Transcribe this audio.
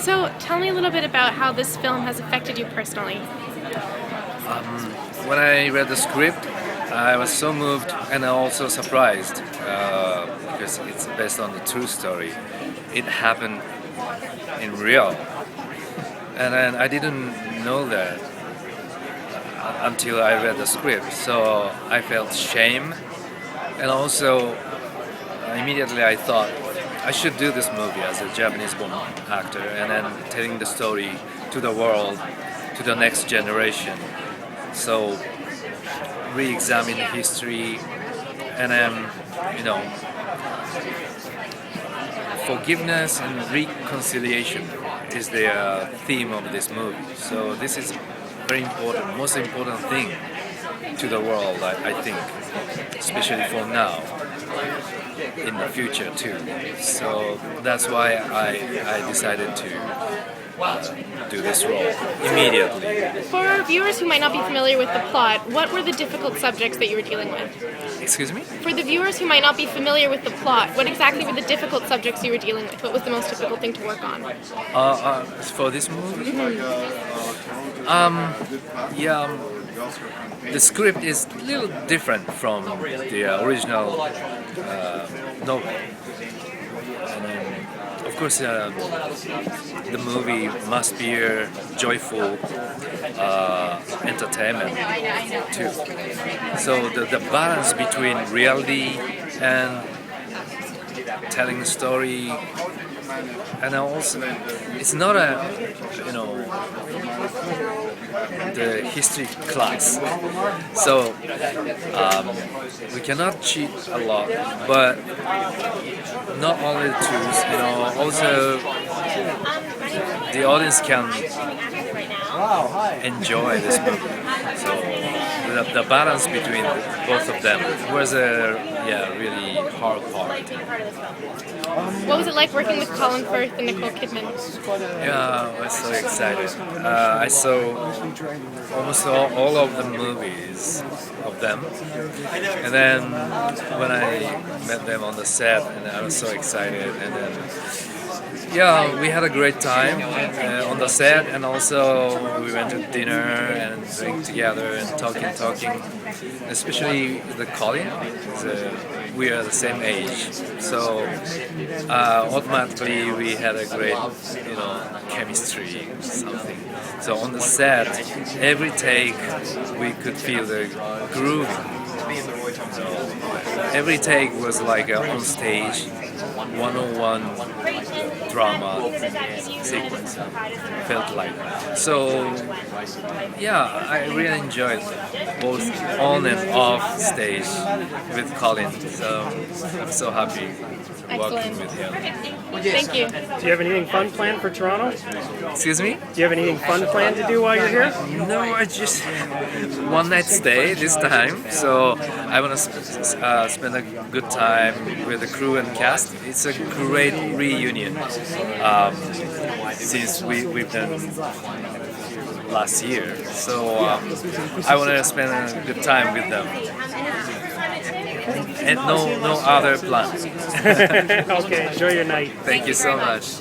So tell me a little bit about how this film has affected you personally. When I read the script, I was so moved and also surprised because it's based on the true story. It happened in real, and then I didn't know that until I read the script. So I felt shame, and also immediately I thought I should do this movie as a Japanese-born actor, and then telling the story to the world, to the next generation. So re-examine history, and then forgiveness and reconciliation is the theme of this movie. So this is very important, most important thing to the world, I think, especially for now, in the future too. So that's why I decided to do this role immediately. For our viewers who might not be familiar with the plot, what were the difficult subjects that you were dealing with? Excuse me? For the viewers who might not be familiar with the plot, what exactly were the difficult subjects you were dealing with? What was the most difficult thing to work on? For this movie? The script is a little different from the original novel. And of course, the movie must be a joyful entertainment too. So the balance between reality and telling a story, and also it's not the history class, so we cannot cheat a lot, but not only the truth, also the audience can enjoy this movie. So the balance between both of them was a really hard part. What was it like working with Colin Firth and Nicole Kidman? Yeah, I was so excited. I saw almost all of the movies of them, and then when I met them on the set, and I was so excited, and then we had a great time on the set, and also we went to dinner and drink together and talking. Especially the Colin, we are the same age, so automatically we had a great, chemistry or something. So on the set, every take we could feel the groove. So every take was like on stage, 101 drama sequence. Felt like that. So I really enjoyed both on and off stage with Colin. So I'm so happy working with him. Thank you. Do you have anything fun planned for Toronto? Excuse me? Do you have anything fun planned to do while you're here? No, I just one night stay this time. So I want to spend a good time with the crew and cast. It's a great reunion since we've done last year. So I want to spend a good time with them. And no other plans. Okay, enjoy your night. Thank you so much.